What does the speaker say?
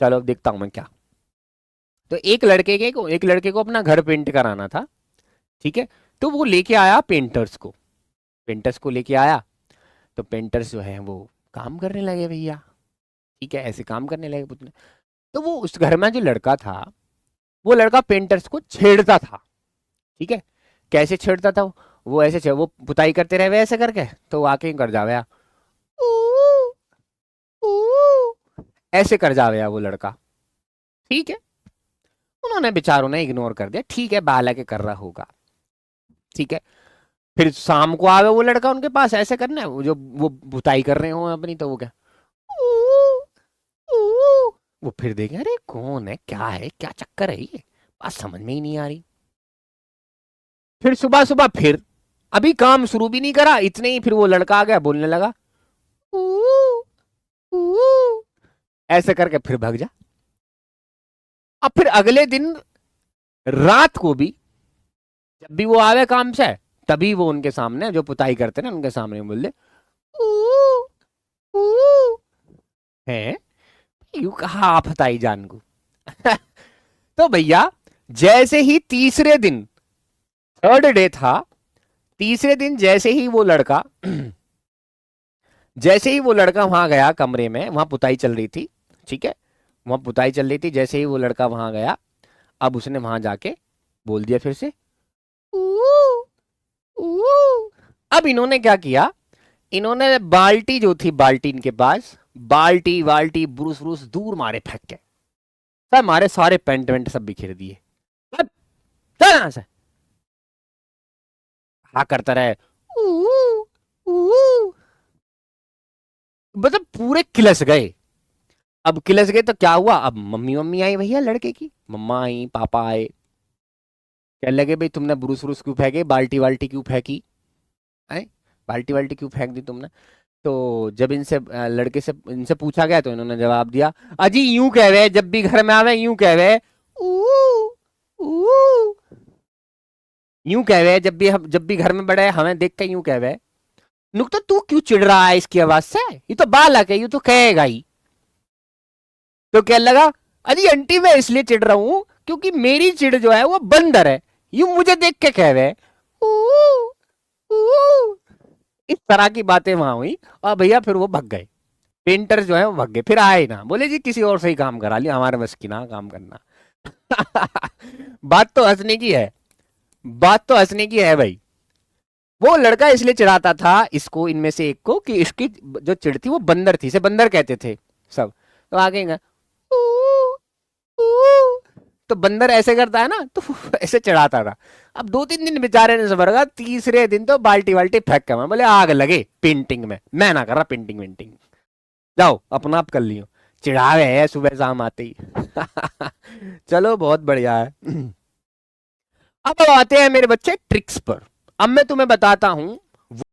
चलो अब देखता हूं मैं क्या। तो एक लड़के को अपना घर पेंट कराना था, ठीक है। तो वो लेके आया पेंटर्स को लेके आया। तो पेंटर्स जो है वो काम करने लगे भैया, ठीक है, ऐसे काम करने लगे पुतले। तो वो उस घर में जो लड़का था, वो लड़का पेंटर्स को छेड़ता था, ठीक है। कैसे छेड़ता था वो ऐसे वो पुताई करते रहे वैसे करके, तो वो आके कर जावे ऊ, ऊ, ऐसे कर जावे वो लड़का, ठीक है। उन्होंने बेचारों ने इग्नोर कर दिया, ठीक है बाला के कर रहा होगा, ठीक है। फिर शाम को आवे वो लड़का उनके पास ऐसे करना है, वो जो वो बुताई कर रहे हो अपनी, तो वो क्या ऊ, ऊ, वो फिर देखे अरे कौन है, क्या है, क्या चक्कर है ये, बात समझ में ही नहीं आ रही। फिर सुबह सुबह फिर अभी काम शुरू भी नहीं करा, इतने ही फिर वो लड़का आ गया बोलने लगा ऊ, ऊ, ऐसे करके फिर भाग जा। अब फिर अगले दिन रात को भी जब भी वो आवे काम से, तभी वो उनके सामने जो पुताई करते ना उनके सामने बोल दे ऊ, ऊ, है यू कहा आप हताई जान को। तो भैया जैसे ही तीसरे दिन, थर्ड डे था, तीसरे दिन जैसे ही वो लड़का वहां गया कमरे में, वहां पुताई चल रही थी, ठीक है, वहां पुताई चल रही थी, जैसे ही वो लड़का वहां गया, अब उसने वहां जाके बोल दिया फिर से ऊ, ऊ। अब इन्होंने क्या किया, इन्होंने बाल्टी जो थी, बाल्टी इनके पास, बाल्टी बाल्टी ब्रूस ब्रूस दूर मारे फेंक के, सब मारे, सारे पेंट वेंट सब बिखेर दिए। अब चल यहाँ से, हाँ करता रहे ऊ, ऊ। मतलब पूरे किलस गए। अब किलस गए तो क्या हुआ, अब मम्मी मम्मी आई भैया लड़के की, मम्मा आई पापा आए, कहने लगे भाई तुमने ब्रूस ब्रूस क्यों फेंके, बाल्टी वाल्टी क्यों फेंकी है, बाल्टी वाल्टी क्यों फेंक दी तुमने। तो जब इनसे लड़के से इनसे पूछा गया तो इन्होंने जवाब दिया, अजी यूं कह रहे जब भी घर में आवे यूं कह रहे ऊ, ऊ, यूं कह रहे जब भी घर में बड़े हमें देख के यूं कह रहे। नुकता तू क्यों चिढ़ रहा है इसकी आवाज से, ये तो बालक है, ये तो कहेगा ही। तो क्या लगा, अजी आंटी मैं इसलिए चिढ़ रहा हूं क्योंकि मेरी चिढ़ जो है वो बंदर है, यूं मुझे देख के कह रहे ऊ, ऊ। इस तरह की बातें वहां हुई, और भैया फिर वो भग गए, पेंटर जो है वो भग गए, फिर आए ना, बोले जी किसी और से ही काम करा लिया, हमारे बस की ना काम करना। बात तो हंसने की है, बात तो हंसने की है भाई। वो लड़का इसलिए चिढ़ाता था इसको, इनमें से एक को, कि इसकी जो चिढ़ थी वो बंदर थी, इसे बंदर कहते थे सब। तो आगे तो बंदर ऐसे करता है ना, तो ऐसे चढ़ाता था। अब 2-3 दिन बेचारे ने सबर का, तीसरे दिन तो बाल्टी वाल्टी फेंक के मैं बोले आग लगे पेंटिंग में, मैं ना कर रहा पेंटिंग वेंटिंग, जाओ अपना आप कर लियो, चिढ़ावे है सुबह शाम आते ही। चलो बहुत बढ़िया है। अब आते हैं मेरे बच्चे ट्रिक्स पर। अब मैं तुम्हें बताता हूं